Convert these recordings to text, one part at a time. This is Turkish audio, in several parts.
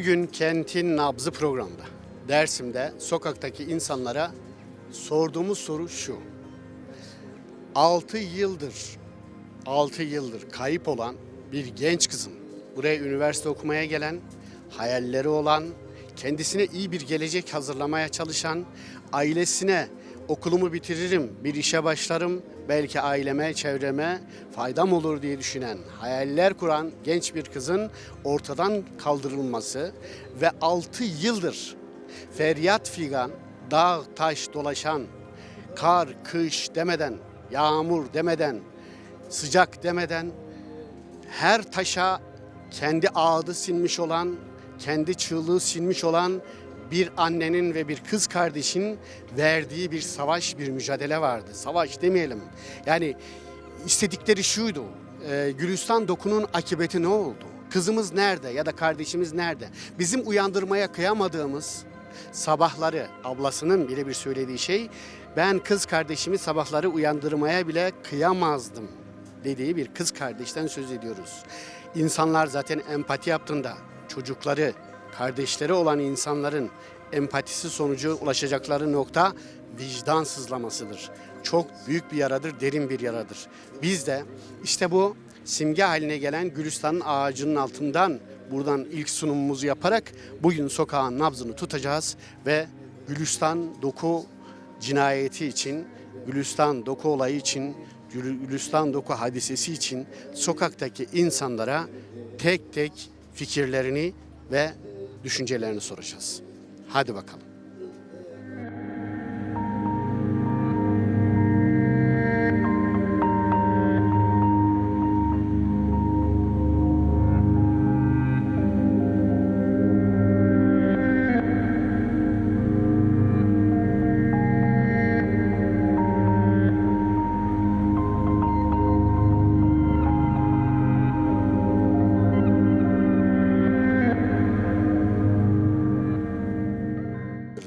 Bugün Kentin Nabzı programda Dersim'de sokaktaki insanlara sorduğumuz soru şu. 6 yıldır kayıp olan bir genç kızın, buraya üniversite okumaya gelen, hayalleri olan, kendisine iyi bir gelecek hazırlamaya çalışan, ailesine okulumu bitiririm, bir işe başlarım, belki aileme, çevreme faydam olur diye düşünen, hayaller kuran genç bir kızın ortadan kaldırılması ve 6 yıldır feryat figan, dağ taş dolaşan, kar, kış demeden, yağmur demeden, sıcak demeden her taşa kendi ağıdı sinmiş olan, kendi çığlığı sinmiş olan bir annenin ve bir kız kardeşin verdiği bir savaş, bir mücadele vardı. Savaş demeyelim. Yani istedikleri şuydu. Gülistan Doku'nun akıbeti ne oldu? Kızımız nerede ya da kardeşimiz nerede? Bizim uyandırmaya kıyamadığımız sabahları, ablasının bile bir söylediği şey, ben kız kardeşimi sabahları uyandırmaya bile kıyamazdım dediği bir kız kardeşten söz ediyoruz. İnsanlar zaten empati yaptığında çocukları, kardeşleri olan insanların empatisi sonucu ulaşacakları nokta vicdan sızlamasıdır. Çok büyük bir yaradır, derin bir yaradır. Biz de işte bu simge haline gelen Gülistan'ın ağacının altından buradan ilk sunumumuzu yaparak bugün sokağın nabzını tutacağız ve Gülistan Doku cinayeti için, Gülistan Doku olayı için, Gülistan Doku hadisesi için sokaktaki insanlara tek tek fikirlerini ve düşüncelerini soracağız. Hadi bakalım.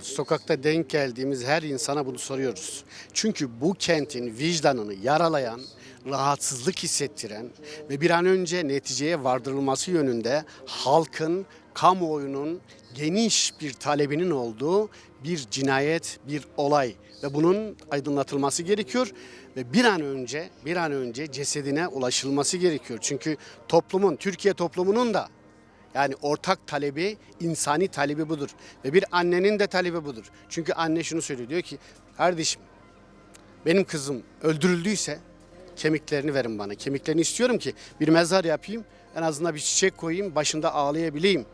Sokakta denk geldiğimiz her insana bunu soruyoruz. Çünkü bu kentin vicdanını yaralayan, rahatsızlık hissettiren ve bir an önce neticeye vardırılması yönünde halkın, kamuoyunun geniş bir talebinin olduğu bir cinayet, bir olay ve bunun aydınlatılması gerekiyor ve bir an önce cesedine ulaşılması gerekiyor. Çünkü Türkiye toplumunun da yani ortak talebi, insani talebi budur. Ve bir annenin de talebi budur. Çünkü anne şunu söylüyor, diyor ki kardeşim benim kızım öldürüldüyse kemiklerini verin bana. Kemiklerini istiyorum ki bir mezar yapayım, en azından bir çiçek koyayım, başında ağlayabileyim.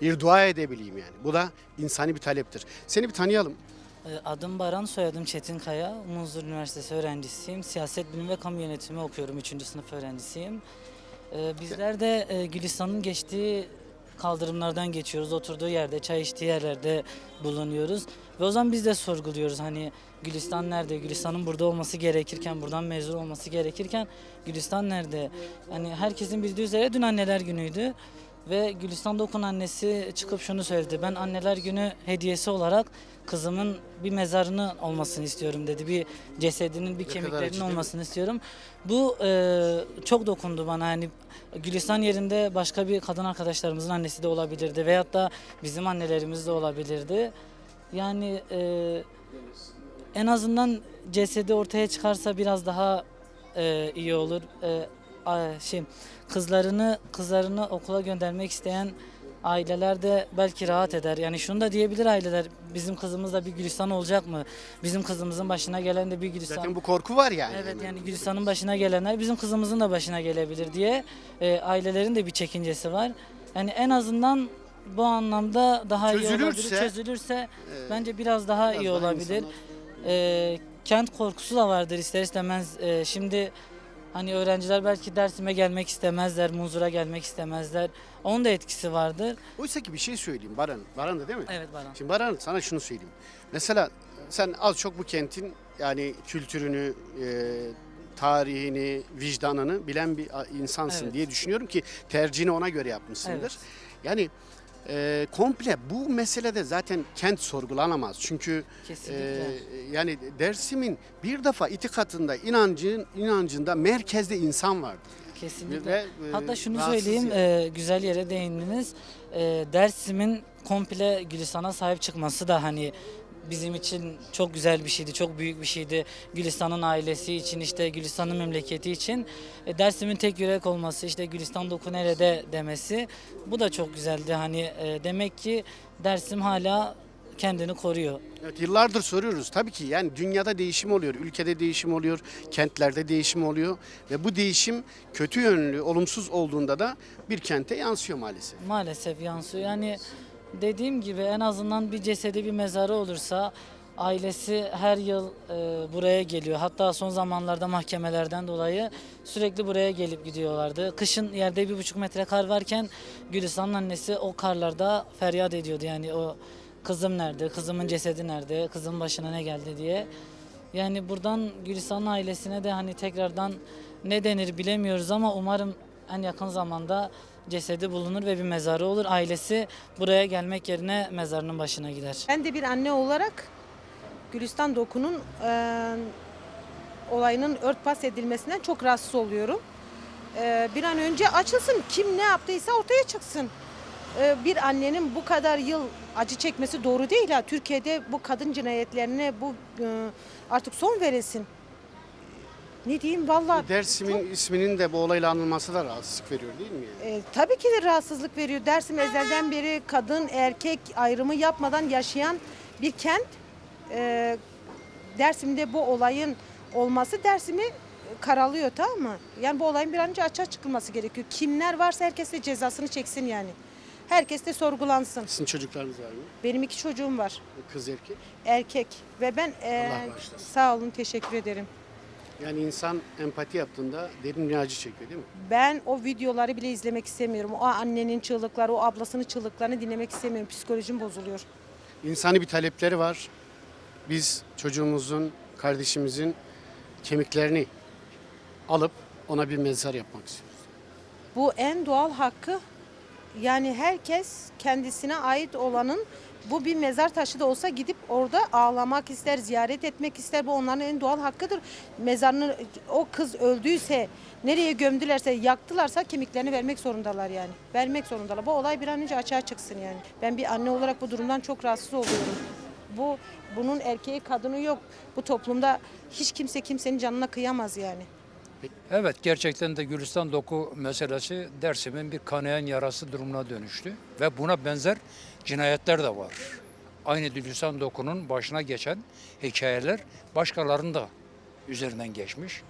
Bir dua edebileyim yani. Bu da insani bir taleptir. Seni bir tanıyalım. Adım Baran, soyadım Çetinkaya. Munzur Üniversitesi öğrencisiyim. Siyaset bilimi ve kamu yönetimi okuyorum. 3. sınıf öğrencisiyim. Bizler de Gülistan'ın geçtiği kaldırımlardan geçiyoruz. Oturduğu yerde, çay içtiği yerlerde bulunuyoruz. Ve o zaman biz de sorguluyoruz. Hani Gülistan nerede? Gülistan'ın burada olması gerekirken, buradan mezun olması gerekirken Gülistan nerede? Hani herkesin bildiği üzere dün Anneler Günü'ydü. Ve Gülistan Doku'nun annesi çıkıp şunu söyledi. Ben Anneler Günü hediyesi olarak kızımın bir mezarının olmasını istiyorum dedi. Bir cesedinin, bir kemiklerinin olmasını istiyorum. Bu çok dokundu bana. Yani Gülistan yerinde başka bir kadın arkadaşlarımızın annesi de olabilirdi. Veyahut da bizim annelerimiz de olabilirdi. Yani en azından cesedi ortaya çıkarsa biraz daha iyi olur. Kızlarını okula göndermek isteyen aileler de belki rahat eder. Yani şunu da diyebilir aileler, bizim kızımız da bir Gülistan olacak mı? Bizim kızımızın başına gelen de bir Gülistan. Zaten bu korku var yani. Evet, yani Gülistan'ın başına gelenler bizim kızımızın da başına gelebilir diye ailelerin de bir çekincesi var. Yani en azından bu anlamda daha iyi olabilir. Çözülürse bence biraz daha iyi olabilir. Kent korkusu da vardır ister istemez. Şimdi hani öğrenciler belki Dersim'e gelmek istemezler, Munzur'a gelmek istemezler. Onun da etkisi vardır. Oysa ki bir şey söyleyeyim Baran. Baran da değil mi? Evet, Baran. Şimdi Baran, sana şunu söyleyeyim. Mesela sen az çok bu kentin yani kültürünü, tarihini, vicdanını bilen bir insansın, Evet. diye düşünüyorum ki tercihini ona göre yapmışsındır. Evet. Yani komple bu meselede zaten kent sorgulanamaz. Çünkü yani Dersim'in bir defa itikadında, inancında merkezde insan vardır. Kesinlikle. Ve, Hatta şunu rahatsız söyleyeyim, yani. güzel yere değindiniz. Dersim'in komple Gülistan'a sahip çıkması da hani bizim için çok güzel bir şeydi, çok büyük bir şeydi. Gülistan'ın ailesi için, işte Gülistan'ın memleketi için. Dersim'in tek yürek olması, işte Gülistan Doku nerede demesi, bu da çok güzeldi. Hani demek ki Dersim hala kendini koruyor. Evet, yıllardır soruyoruz. Tabii ki yani dünyada değişim oluyor, ülkede değişim oluyor, kentlerde değişim oluyor ve bu değişim kötü yönlü, olumsuz olduğunda da bir kente yansıyor maalesef. Maalesef yansıyor. Yani dediğim gibi en azından bir cesedi, bir mezarı olursa ailesi her yıl buraya geliyor. Hatta son zamanlarda mahkemelerden dolayı sürekli buraya gelip gidiyorlardı. Kışın yerde 1,5 metre kar varken Gülistan'ın annesi o karlarda feryat ediyordu. Yani o kızım nerede, kızımın cesedi nerede, kızımın başına ne geldi diye. Yani buradan Gülistan'ın ailesine de hani tekrardan ne denir bilemiyoruz ama umarım en yakın zamanda cesedi bulunur ve bir mezarı olur. Ailesi buraya gelmek yerine mezarının başına gider. Ben de bir anne olarak Gülistan Doku'nun olayının örtbas edilmesinden çok rahatsız oluyorum. Bir an önce açılsın, kim ne yaptıysa ortaya çıksın. Bir annenin bu kadar yıl acı çekmesi doğru değil. Türkiye'de bu kadın cinayetlerine artık son verilsin. Ne diyeyim vallahi. Dersim'in isminin de bu olayla anılması da rahatsızlık veriyor değil mi? Yani? Tabii ki de rahatsızlık veriyor. Dersim ezelden beri kadın erkek ayrımı yapmadan yaşayan bir kent. Dersim'de bu olayın olması Dersim'i karalıyor, tamam mı? Yani bu olayın bir an önce açığa çıkılması gerekiyor. Kimler varsa herkes de cezasını çeksin yani. Herkes de sorgulansın. Sizin çocuklarınız var mı? Benim 2 çocuğum var. Kız erkek. Erkek ve ben Allah bağışlasın. sağ olun, teşekkür ederim. Yani insan empati yaptığında derin bir acı çekiyor değil mi? Ben o videoları bile izlemek istemiyorum. O annenin çığlıkları, o ablasının çığlıklarını dinlemek istemiyorum. Psikolojim bozuluyor. İnsani bir talepleri var. Biz çocuğumuzun, kardeşimizin kemiklerini alıp ona bir mezar yapmak istiyoruz. Bu en doğal hakkı. Yani herkes kendisine ait olanın, bu bir mezar taşı da olsa gidip orada ağlamak ister, ziyaret etmek ister. Bu onların en doğal hakkıdır. Mezarını, o kız öldüyse, nereye gömdülerse, yaktılarsa kemiklerini vermek zorundalar yani. Vermek zorundalar. Bu olay bir an önce açığa çıksın yani. Ben bir anne olarak bu durumdan çok rahatsız oluyorum. Bunun erkeği kadını yok. Bu toplumda hiç kimse kimsenin canına kıyamaz yani. Evet, gerçekten de Gülistan Doku meselesi Dersim'in bir kanayan yarası durumuna dönüştü. Ve buna benzer cinayetler de var. Aynı Gülistan Doku'nun başına geçen hikayeler başkalarının da üzerinden geçmiş.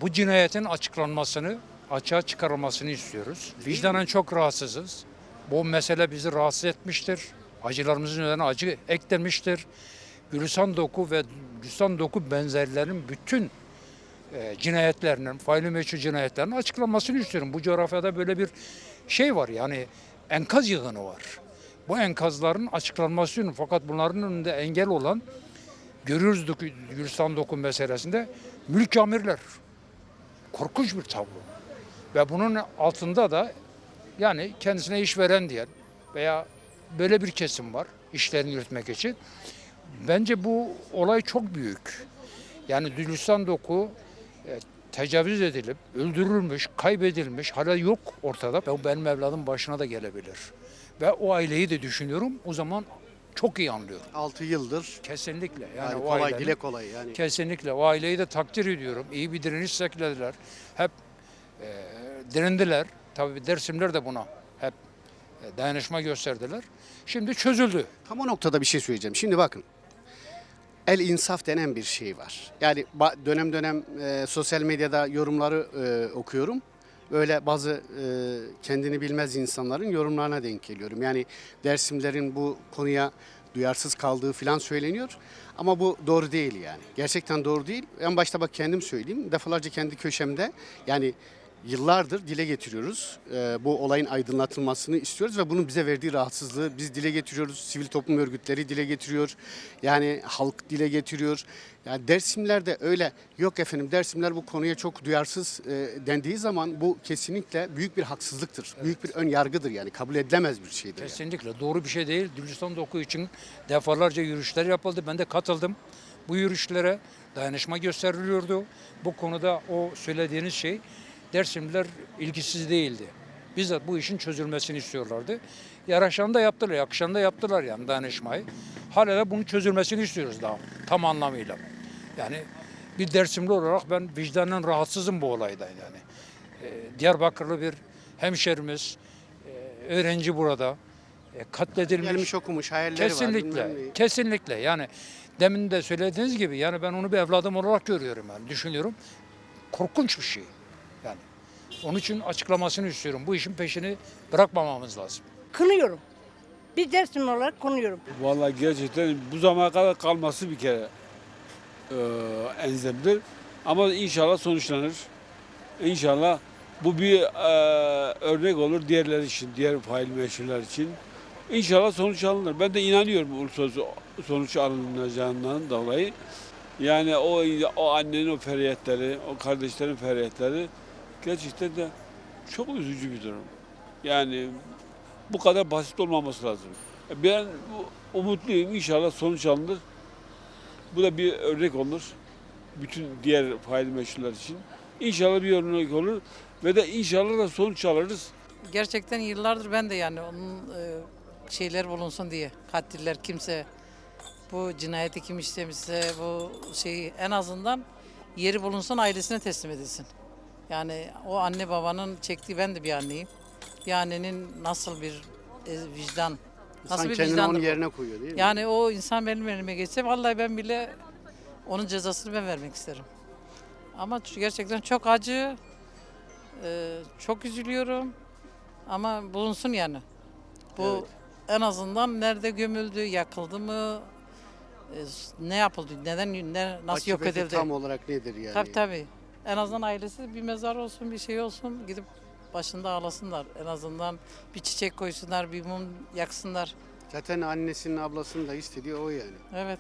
Bu cinayetin açıklanmasını, açığa çıkarılmasını istiyoruz. Vicdanen çok rahatsızız. Bu mesele bizi rahatsız etmiştir. Acılarımızın üzerine acı eklemiştir. Gülistan Doku ve Gülistan Doku benzerlerinin bütün cinayetlerinin, faili meçhul cinayetlerinin açıklanmasını istiyorum. Bu coğrafyada böyle bir şey var, yani enkaz yığını var. Bu enkazların açıklanması için, fakat bunların önünde engel olan, görüyoruz Gülistan Doku meselesinde, mülk amirler. Korkunç bir tablo. Ve bunun altında da yani kendisine iş veren diyen veya böyle bir kesim var işlerini yürütmek için. Bence bu olay çok büyük. Yani Gülistan Doku tecavüz edilip, öldürülmüş, kaybedilmiş, hala yok ortada. Ve benim evladım başına da gelebilir. Ve o aileyi de düşünüyorum. O zaman çok iyi anlıyorum. 6 yıldır. Kesinlikle. Yani o kolay, ailenin- dile kolay yani. Kesinlikle. O aileyi de takdir ediyorum. İyi bir direniş sergilediler. Hep direndiler. Tabii Dersimler de buna hep dayanışma gösterdiler. Şimdi çözüldü. Tam o noktada bir şey söyleyeceğim. Şimdi bakın. El insaf denen bir şey var. Yani dönem dönem sosyal medyada yorumları okuyorum. Böyle bazı kendini bilmez insanların yorumlarına denk geliyorum. Yani Dersimlerin bu konuya duyarsız kaldığı falan söyleniyor. Ama bu doğru değil yani. Gerçekten doğru değil. En başta bak kendim söyleyeyim. Defalarca kendi köşemde yani yıllardır dile getiriyoruz. Bu olayın aydınlatılmasını istiyoruz ve bunun bize verdiği rahatsızlığı biz dile getiriyoruz. Sivil toplum örgütleri dile getiriyor. Yani halk dile getiriyor. Yani Dersimler öyle yok efendim, Dersimler bu konuya çok duyarsız dendiği zaman bu kesinlikle büyük bir haksızlıktır. Evet. Büyük bir ön yargıdır yani, kabul edilemez bir şeydir. Yani. Kesinlikle doğru bir şey değil. Gülistan Doku için defalarca yürüyüşler yapıldı. Ben de katıldım. Bu yürüyüşlere dayanışma gösteriliyordu. Bu konuda o söylediğiniz şey Dersimliler ilgisiz değildi. Bizzat bu işin çözülmesini istiyorlardı. Yaraşan da yaptılar, yakışan da yaptılar yani danışmayı. Hala da bunun çözülmesini istiyoruz daha tam anlamıyla. Yani bir Dersimli olarak ben vicdanen rahatsızım bu olaydan yani. Diyarbakırlı bir hemşerimiz, öğrenci burada, katledilmiş. Gelmiş okumuş, hayalleri var. Kesinlikle, bilmem ne. kesinlikle. Yani demin de söylediğiniz gibi yani ben onu bir evladım olarak görüyorum yani düşünüyorum. Korkunç bir şey yani. Onun için açıklamasını istiyorum. Bu işin peşini bırakmamamız lazım. Kınıyorum. Bir Dersim olarak kınıyorum. Vallahi gerçekten bu zamana kadar kalması bir kere enzemdir. Ama inşallah sonuçlanır. İnşallah bu bir örnek olur diğerler için, diğer fail meşrular için. İnşallah sonuç alınır. Ben de inanıyorum uluslararası sonuç alınacağından dolayı. Yani o annenin o feryatları, o kardeşlerin feryatları gerçekten de çok üzücü bir durum. Yani bu kadar basit olmaması lazım. Ben umutluyum. İnşallah sonuç alınır. Bu da bir örnek olur. Bütün diğer fail meşrular için. İnşallah bir örnek olur. Ve de inşallah da sonuç alırız. Gerçekten yıllardır ben de yani onun şeyler bulunsun diye. Katiller kimse bu cinayeti kim işlemişse bu şeyi en azından yeri bulunsun ailesine teslim edilsin. Yani o anne babanın çektiği ben de bir anneyim. Bir annenin nasıl bir vicdan, nasıl İnsan bir kendini vicdandır onun bu? yerine koyuyor değil mi? Yani o insan benim elime geçse vallahi ben bile onun cezasını ben vermek isterim. Ama gerçekten çok acı, çok üzülüyorum ama bulunsun yani. Bu Evet. en azından nerede gömüldü, yakıldı mı, ne yapıldı, nasıl yok Akıbeti edildi? tam olarak nedir yani? Tabii tabii. En azından ailesi bir mezar olsun, bir şey olsun, gidip başında ağlasınlar. En azından bir çiçek koysunlar, bir mum yaksınlar. Zaten annesinin, ablasının da istediği o yani. Evet.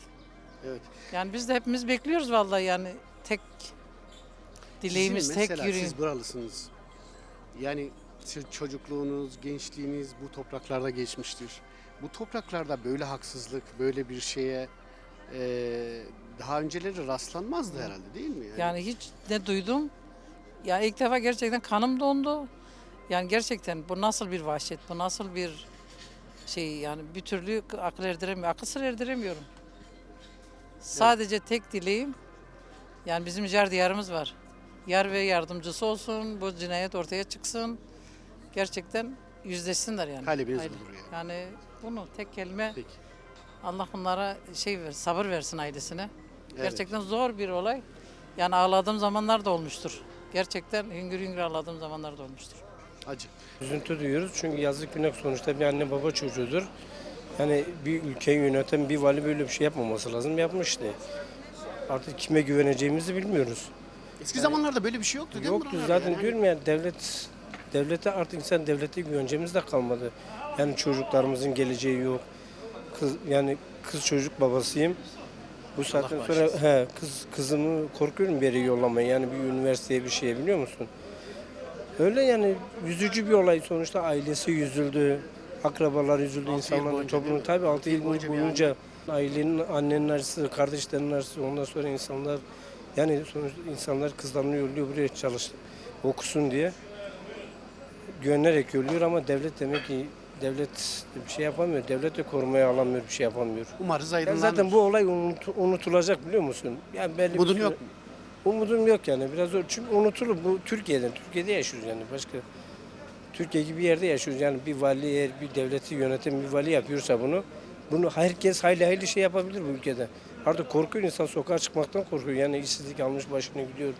Evet. Yani biz de hepimiz bekliyoruz vallahi yani tek dileğimiz, Sizin tek mesela yüreğim. siz buralısınız. Yani siz çocukluğunuz, gençliğiniz bu topraklarda geçmiştir. Bu topraklarda böyle haksızlık, böyle bir şeye daha önceleri rastlanmazdı herhalde değil mi? Yani hiç ne duydum. Yani ilk defa gerçekten kanım dondu. Yani gerçekten bu nasıl bir vahşet, bu nasıl bir şey yani bir türlü akıl sır erdiremiyorum. Sadece tek dileğim yani bizim jar diyarımız var. Yar ve yardımcısı olsun, bu cinayet ortaya çıksın. Gerçekten yüzleşsinler yani. Talebiniz Aile. budur yani. Yani bunu tek kelime Peki. Allah bunlara sabır versin ailesine. Evet. Gerçekten zor bir olay. Yani ağladığım zamanlar da olmuştur. Gerçekten hüngür hüngür ağladığım zamanlar da olmuştur. Acı. Üzüntü duyuyoruz çünkü yazık günah sonuçta bir anne baba çocuğudur. Yani bir ülkeyi yöneten bir vali böyle bir şey yapmaması lazım. Yapmıştı. Artık kime güveneceğimizi bilmiyoruz. Eski zamanlarda böyle bir şey yoktu değil mi? Yoktu buralarda zaten yani? diyorum ya devlete artık insan devlete güvencemiz de kalmadı. Yani çocuklarımızın geleceği yok. Kız çocuk babasıyım. Bu saatten sonra kızımı korkuyorum bir yere yollamaya. Yani bir üniversiteye bir şeye biliyor musun? Öyle yani üzücü bir olay sonuçta ailesi üzüldü. Akrabalar üzüldü, 6 yıl insanların boyunca toplumu değil mi? tabii 6 6 yıl yıl boyunca bir boyunca ailenin, annenin acısı, kardeşlerin acısı, ondan sonra insanlar yani sonuçta insanlar kızlarını yolluyor buraya okusun diye güvenerek yolluyor ama devlet demek ki devlet bir şey yapamıyor. Devlet de korumaya alamıyor, bir şey yapamıyor. Umarız Yani aydınlanır. zaten bu olay unutulacak biliyor musun? Yani belli Umudun bir- yok mu? Umudum yok yani biraz zor. Çünkü unutulur bu Türkiye'de yaşıyoruz yani başka. Türkiye gibi bir yerde yaşıyoruz yani bir vali eğer bir devleti yöneten bir vali yapıyorsa bunu herkes hayli şey yapabilir bu ülkede. Artık korkuyor insan sokağa çıkmaktan korkuyor yani işsizlik almış başına gidiyor.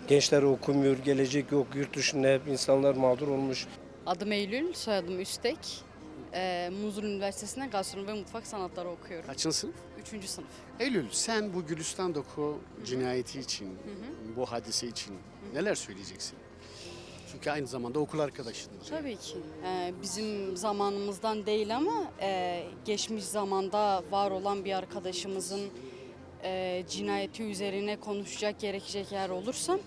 Gençler okumuyor, gelecek yok, yurt dışında hep insanlar mağdur olmuş. Adım Eylül, soyadım Üstek. Muzur Üniversitesi'nde gastronomi ve mutfak sanatları okuyorum. Kaçıncı sınıf? 3. sınıf. Eylül sen bu Gülistan Doku cinayeti için, bu hadise için neler söyleyeceksin? Çünkü aynı zamanda okul arkadaşınız. Tabii ki. Bizim zamanımızdan değil ama geçmiş zamanda var olan bir arkadaşımızın cinayeti üzerine konuşacak, gerekecek yer olursa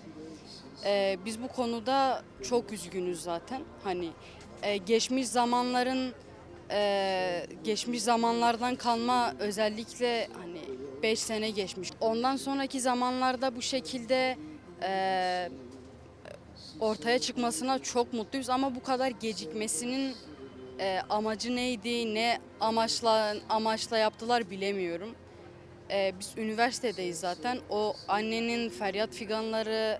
biz bu konuda çok üzgünüz zaten. Hani geçmiş zamanlardan kalma özellikle hani 5 sene geçmiş. Ondan sonraki zamanlarda bu şekilde ortaya çıkmasına çok mutluyuz ama bu kadar gecikmesinin amacı neydi, ne amaçla yaptılar bilemiyorum. Biz üniversitedeyiz zaten. O annenin feryat figanları,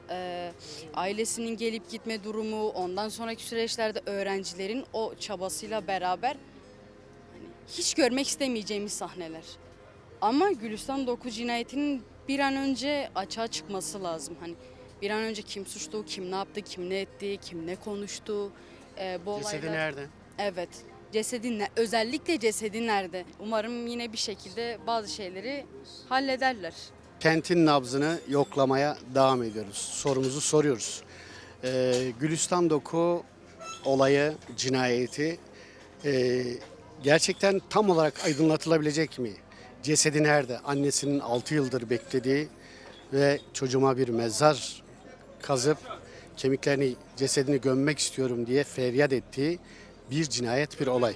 ailesinin gelip gitme durumu, ondan sonraki süreçlerde öğrencilerin o çabasıyla beraber hani hiç görmek istemeyeceğimiz sahneler. Ama Gülistan Doku cinayetinin bir an önce açığa çıkması lazım. Hani bir an önce kim suçlu, kim ne yaptı, kim ne etti, kim ne konuştu. Bu Cesedi olaylar- nerede? Evet. Özellikle cesedi nerede? Umarım yine bir şekilde bazı şeyleri hallederler. Kentin nabzını yoklamaya devam ediyoruz. Sorumuzu soruyoruz. Gülistan Doku olayı, cinayeti gerçekten tam olarak aydınlatılabilecek mi? Cesedi nerede? Annesinin 6 yıldır beklediği ve çocuğuma bir mezar kazıp kemiklerini, cesedini gömmek istiyorum diye feryat ettiği bir cinayet, bir olay.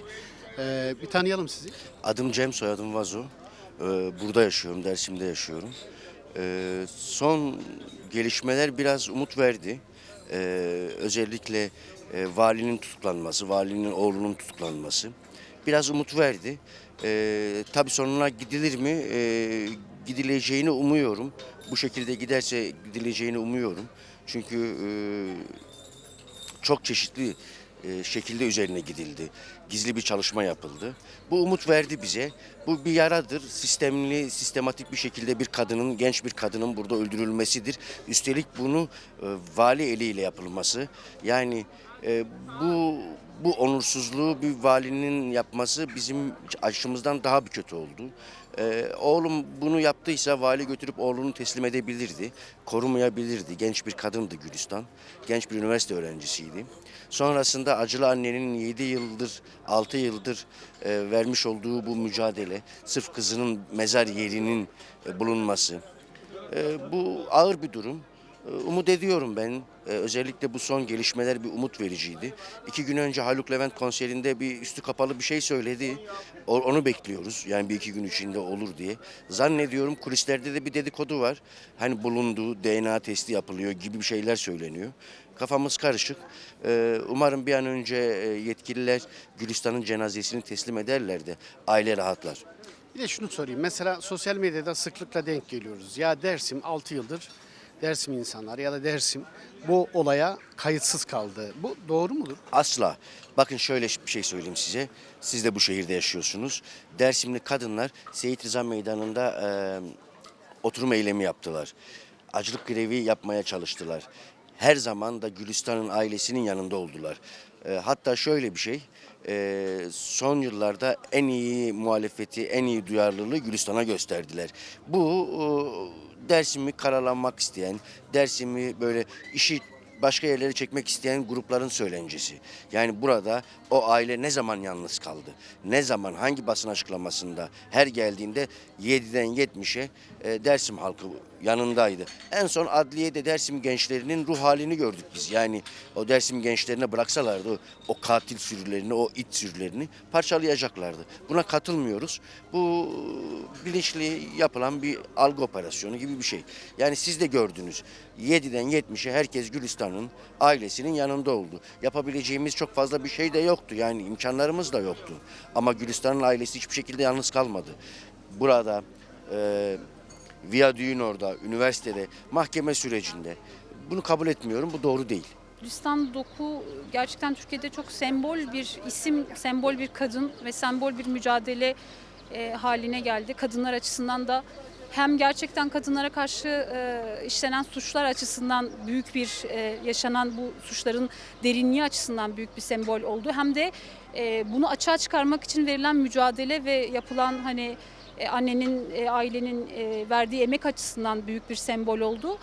Bir tanıyalım sizi. Adım Cem, soyadım Vazo. Burada yaşıyorum, Dersim'de yaşıyorum. Son gelişmeler biraz umut verdi. Özellikle valinin tutuklanması, valinin oğlunun tutuklanması biraz umut verdi. Tabii sonuna gidilir mi? Gidileceğini umuyorum. Bu şekilde giderse gidileceğini umuyorum. Çünkü çok çeşitli şekilde üzerine gidildi. Gizli bir çalışma yapıldı. Bu umut verdi bize. Bu bir yaradır. Sistemli, sistematik bir şekilde bir kadının, genç bir kadının burada öldürülmesidir. Üstelik bunu vali eliyle yapılması. Yani bu onursuzluğu bir valinin yapması bizim açımızdan daha bir kötü oldu. Oğlum bunu yaptıysa vali götürüp oğlunu teslim edebilirdi. Korumayabilirdi. Genç bir kadındı Gülistan. Genç bir üniversite öğrencisiydi. Sonrasında acılı annenin 7 yıldır, 6 yıldır vermiş olduğu bu mücadele, sırf kızının mezar yerinin bulunması. Bu ağır bir durum. Umut ediyorum ben. Özellikle bu son gelişmeler bir umut vericiydi. 2 gün önce Haluk Levent konserinde bir üstü kapalı bir şey söyledi. Onu bekliyoruz. Yani 1-2 gün içinde olur diye. Zannediyorum kulislerde de bir dedikodu var. Hani bulunduğu DNA testi yapılıyor gibi bir şeyler söyleniyor. Kafamız karışık. Umarım bir an önce yetkililer Gülistan'ın cenazesini teslim ederler de aile rahatlar. Bir de şunu sorayım. Mesela sosyal medyada sıklıkla denk geliyoruz. Ya Dersim 6 yıldır Dersim insanlar ya da Dersim bu olaya kayıtsız kaldı. Bu doğru mudur? Asla. Bakın şöyle bir şey söyleyeyim size. Siz de bu şehirde yaşıyorsunuz. Dersimli kadınlar Seyit Rıza Meydanı'nda oturum eylemi yaptılar. Açlık grevi yapmaya çalıştılar. Her zaman da Gülistan'ın ailesinin yanında oldular. Hatta şöyle bir şey, son yıllarda en iyi muhalefeti, en iyi duyarlılığı Gülistan'a gösterdiler. Bu Dersim'i karalanmak isteyen, Dersim'i böyle işi başka yerlere çekmek isteyen grupların söylencesi. Yani burada o aile ne zaman yalnız kaldı? Ne zaman, hangi basın açıklamasında her geldiğinde 7'den 70'e Dersim halkı yanındaydı. En son adliyede Dersim gençlerinin ruh halini gördük biz. Yani o Dersim gençlerine bıraksalardı o katil sürülerini, o it sürülerini parçalayacaklardı. Buna katılmıyoruz. Bu bilinçli yapılan bir algı operasyonu gibi bir şey. Yani siz de gördünüz. 7'den 70'e herkes Gülistan'ın ailesinin yanında oldu. Yapabileceğimiz çok fazla bir şey de yoktu. Yani imkanlarımız da yoktu. Ama Gülistan'ın ailesi hiçbir şekilde yalnız kalmadı. Burada Viyadüğün orada, üniversitede, mahkeme sürecinde. Bunu kabul etmiyorum. Bu doğru değil. Gülistan Doku gerçekten Türkiye'de çok sembol bir isim, sembol bir kadın ve sembol bir mücadele haline geldi. Kadınlar açısından da hem gerçekten kadınlara karşı işlenen suçlar açısından büyük bir yaşanan bu suçların derinliği açısından büyük bir sembol oldu. Hem de bunu açığa çıkarmak için verilen mücadele ve yapılan hani annenin, ailenin verdiği emek açısından büyük bir sembol oldu.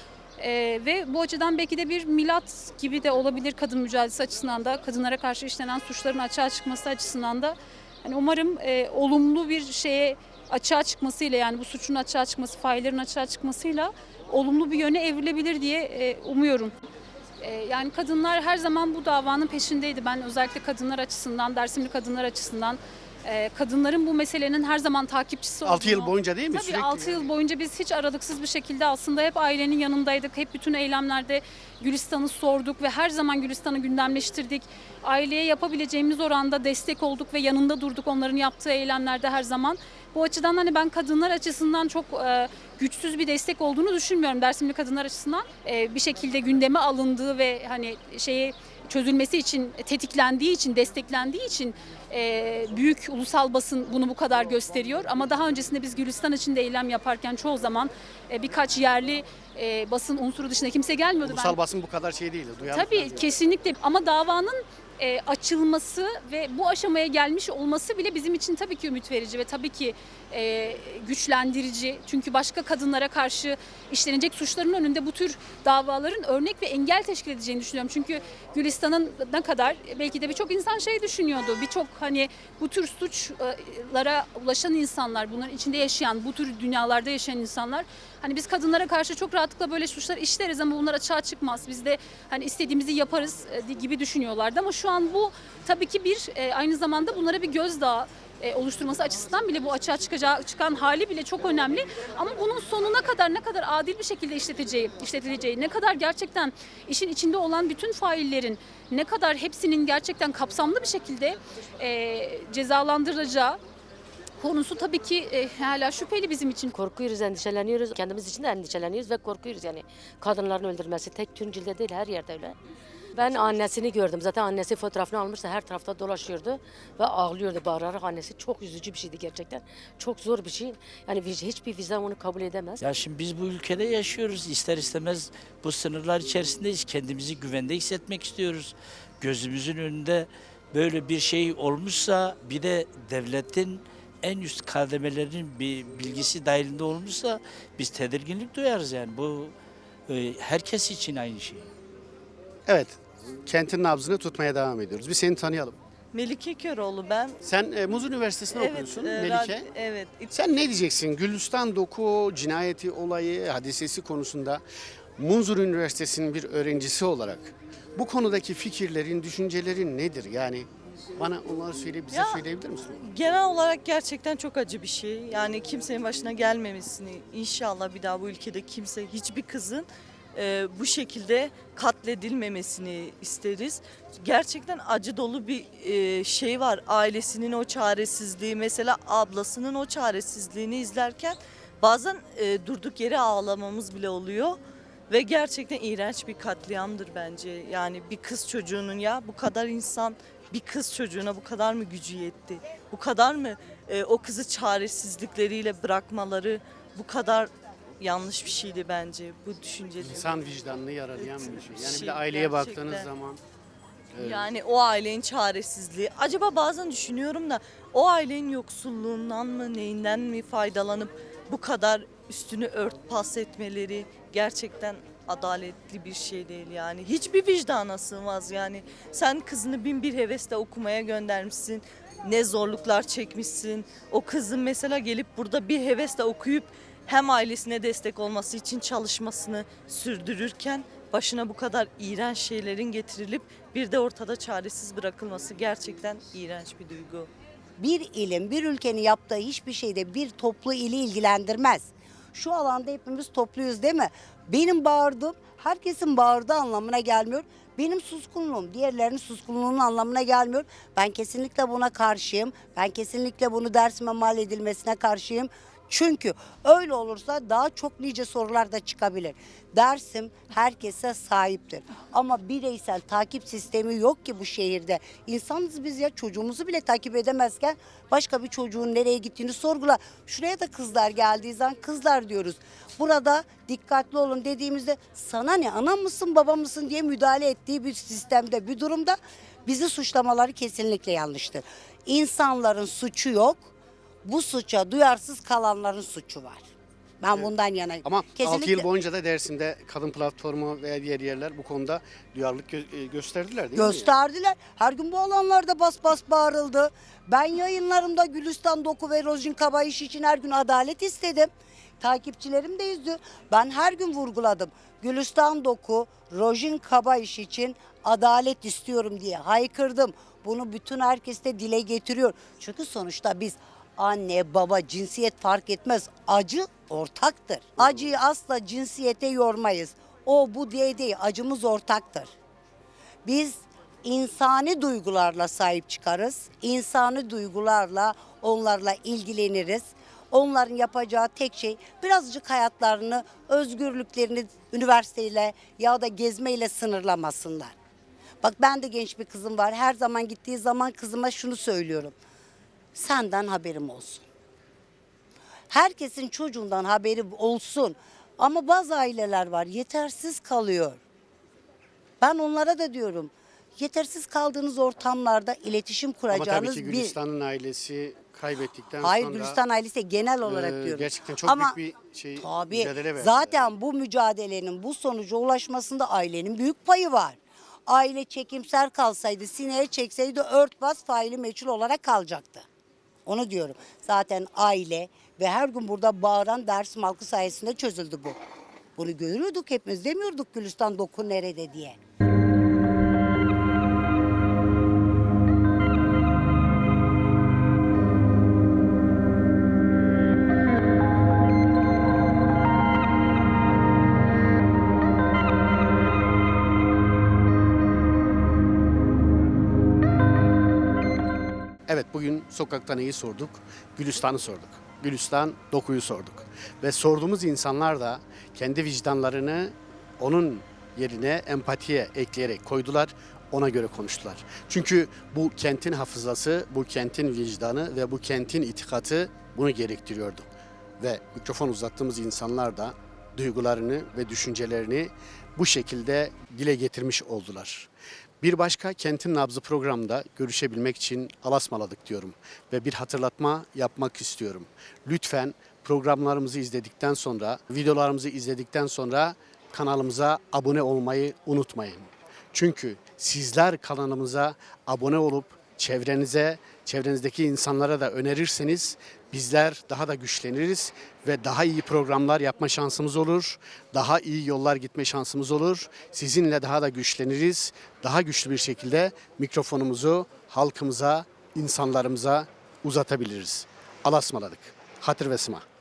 Ve bu açıdan belki de bir milat gibi de olabilir kadın mücadelesi açısından da, kadınlara karşı işlenen suçların açığa çıkması açısından da. Yani umarım olumlu bir şeye açığa çıkmasıyla, yani bu suçun açığa çıkması, faillerin açığa çıkmasıyla olumlu bir yöne evrilebilir diye umuyorum. Yani kadınlar her zaman bu davanın peşindeydi. Ben özellikle kadınlar açısından, Dersimli kadınlar açısından kadınların bu meselenin her zaman takipçisi olduğunu. 6 yıl boyunca değil mi? Tabii Sürekli 6 yıl boyunca biz hiç aralıksız bir şekilde aslında hep ailenin yanındaydık. Hep bütün eylemlerde Gülistan'ı sorduk ve her zaman Gülistan'ı gündemleştirdik. Aileye yapabileceğimiz oranda destek olduk ve yanında durduk onların yaptığı eylemlerde her zaman. Bu açıdan hani ben kadınlar açısından çok güçsüz bir destek olduğunu düşünmüyorum. Dersimli kadınlar açısından bir şekilde gündeme alındığı ve hani çözülmesi için, tetiklendiği için, desteklendiği için büyük ulusal basın bunu bu kadar gösteriyor. Ama daha öncesinde biz Gülistan için de eylem yaparken çoğu zaman birkaç yerli basın unsuru dışında kimse gelmiyordu. Ulusal basın bu kadar şey değildi. Tabii kesinlikle ama davanın açılması ve bu aşamaya gelmiş olması bile bizim için tabii ki ümit verici ve tabii ki güçlendirici. Çünkü başka kadınlara karşı işlenecek suçların önünde bu tür davaların örnek ve engel teşkil edeceğini düşünüyorum. Çünkü Gülistan'ın ne kadar belki de birçok insan düşünüyordu. Birçok hani bu tür suçlara ulaşan insanlar, bunların içinde yaşayan, bu tür dünyalarda yaşayan insanlar hani biz kadınlara karşı çok rahatlıkla böyle suçlar işleriz ama bunlar açığa çıkmaz. Biz de hani istediğimizi yaparız gibi düşünüyorlardı ama şu an bu tabii ki aynı zamanda bunlara bir gözdağı oluşturması açısından bile bu açığa çıkan hali bile çok önemli. Ama bunun sonuna kadar ne kadar adil bir şekilde işletileceği, ne kadar gerçekten işin içinde olan bütün faillerin ne kadar hepsinin gerçekten kapsamlı bir şekilde cezalandırılacağı konusu tabii ki hala şüpheli bizim için. Korkuyoruz, endişeleniyoruz. Kendimiz için de endişeleniyoruz ve korkuyoruz yani. Kadınların öldürmesi tek Tunceli'de değil, her yerde öyle. Ben annesini gördüm. Zaten annesi fotoğrafını almıştı. Her tarafta dolaşıyordu ve ağlıyordu bağırarak. Annesi çok üzücü bir şeydi gerçekten. Çok zor bir şey. Yani hiçbir vicdan onu kabul edemez. Ya şimdi biz bu ülkede yaşıyoruz. İster istemez bu sınırlar içerisindeyiz. Kendimizi güvende hissetmek istiyoruz. Gözümüzün önünde böyle bir şey olmuşsa, bir de devletin en üst kademelerinin bir bilgisi dahilinde olmuşsa biz tedirginlik duyarız yani. Bu herkes için aynı şey. Evet, kentin nabzını tutmaya devam ediyoruz. Bir seni tanıyalım. Melike Köroğlu ben. Sen Muz Üniversitesi'nde okuyorsun Melike. Evet. Sen ne diyeceksin? Gülistan Doku cinayeti olayı, hadisesi konusunda Munzur Üniversitesi'nin bir öğrencisi olarak bu konudaki fikirlerin, düşüncelerin nedir? Yani bana onları bize söyleyebilir misin? Genel olarak gerçekten çok acı bir şey. Yani kimsenin başına gelmemesini, inşallah bir daha bu ülkede hiçbir kızın bu şekilde katledilmemesini isteriz. Gerçekten acı dolu bir şey var. Ailesinin o çaresizliği, mesela ablasının o çaresizliğini izlerken bazen durduk yere ağlamamız bile oluyor. Ve gerçekten iğrenç bir katliamdır bence. Yani bir kız çocuğunun bu kadar insan bir kız çocuğuna bu kadar mı gücü yetti? Bu kadar mı o kızı çaresizlikleriyle bırakmaları bu kadar yanlış bir şeydi bence bu düşünceleri. İnsan vicdanını yaralayan bir şey. Yani bir şey de aileye gerçekten. baktığınız zaman. Yani o ailenin çaresizliği. Acaba bazen düşünüyorum da o ailenin yoksulluğundan mı neyinden mi faydalanıp bu kadar üstünü örtbas etmeleri gerçekten adaletli bir şey değil yani. Hiçbir vicdana sığmaz yani. Sen kızını bin bir hevesle okumaya göndermişsin. Ne zorluklar çekmişsin. O kızın mesela gelip burada bir hevesle okuyup hem ailesine destek olması için çalışmasını sürdürürken başına bu kadar iğrenç şeylerin getirilip bir de ortada çaresiz bırakılması gerçekten iğrenç bir duygu. Bir ilin, bir ülkenin yaptığı hiçbir şeyde bir toplu ili ilgilendirmez. Şu alanda hepimiz topluyuz değil mi? Benim bağırdığım herkesin bağırdığı anlamına gelmiyor. Benim suskunluğum diğerlerinin suskunluğunun anlamına gelmiyor. Ben kesinlikle buna karşıyım. Ben kesinlikle bunu Dersim'e mal edilmesine karşıyım. Çünkü öyle olursa daha çok nice sorular da çıkabilir. Dersim herkese sahiptir. Ama bireysel takip sistemi yok ki bu şehirde. İnsanız biz ya, çocuğumuzu bile takip edemezken başka bir çocuğun nereye gittiğini sorgula. Şuraya da kızlar geldiği zaman kızlar diyoruz. Burada dikkatli olun dediğimizde sana ne, anam mısın baba mısın diye müdahale ettiği bir sistemde, bir durumda bizi suçlamaları kesinlikle yanlıştır. İnsanların suçu yok. Bu suça duyarsız kalanların suçu var. Ben bundan yanayım. Ama kesinlikle. 6 yıl boyunca da Dersim'de kadın platformu veya diğer yerler bu konuda duyarlılık gösterdiler değil mi? Gösterdiler. Her gün bu alanlarda bas bas bağırıldı. Ben yayınlarımda Gülistan Doku ve Rojin Kabayiş için her gün adalet istedim. Takipçilerim de izliyor. Ben her gün vurguladım. Gülistan Doku, Rojin Kabayiş için adalet istiyorum diye haykırdım. bunu bütün herkes de dile getiriyor. Çünkü sonuçta biz anne, baba, cinsiyet fark etmez. Acı ortaktır. Acıyı asla cinsiyete yormayız. O bu diye değil, acımız ortaktır. Biz insani duygularla sahip çıkarız. İnsani duygularla onlarla ilgileniriz. Onların yapacağı tek şey birazcık hayatlarını, özgürlüklerini üniversiteyle ya da gezmeyle sınırlamasınlar. Bak ben de genç bir kızım var. Her zaman gittiği zaman kızıma şunu söylüyorum. Senden haberim olsun. Herkesin çocuğundan haberi olsun. Ama bazı aileler var yetersiz kalıyor. Ben onlara da diyorum. Yetersiz kaldığınız ortamlarda iletişim Ama kuracağınız tabii ki Gülistan'ın ailesi kaybettikten Hayır, sonra... Gülistan ailesi genel olarak diyorum. Gerçekten çok Ama büyük bir tabii, mücadele verdi. zaten bu mücadelenin bu sonuca ulaşmasında ailenin büyük payı var. Aile çekimser kalsaydı, sineye çekseydi örtbas faili meçhul olarak kalacaktı. Onu diyorum. Zaten aile ve her gün burada bağıran Dersim halkı sayesinde çözüldü bu. Bunu görüyorduk hepimiz, demiyorduk Gülistan Doku nerede diye. Evet, bugün sokakta neyi sorduk? Gülistan'ı sorduk. Gülistan Doku'yu sorduk. Ve sorduğumuz insanlar da kendi vicdanlarını onun yerine empatiye ekleyerek koydular. Ona göre konuştular. Çünkü bu kentin hafızası, bu kentin vicdanı ve bu kentin itikatı bunu gerektiriyordu. Ve mikrofon uzattığımız insanlar da duygularını ve düşüncelerini bu şekilde dile getirmiş oldular. Bir başka Kentin Nabzı programında görüşebilmek için alasmaladık diyorum ve bir hatırlatma yapmak istiyorum. Lütfen programlarımızı izledikten sonra, videolarımızı izledikten sonra kanalımıza abone olmayı unutmayın. Çünkü sizler kanalımıza abone olup çevrenizdeki insanlara da önerirseniz bizler daha da güçleniriz ve daha iyi programlar yapma şansımız olur. Daha iyi yollar gitme şansımız olur. Sizinle daha da güçleniriz. Daha güçlü bir şekilde mikrofonumuzu halkımıza, insanlarımıza uzatabiliriz. Alasmaladık. Hatır ve sıma.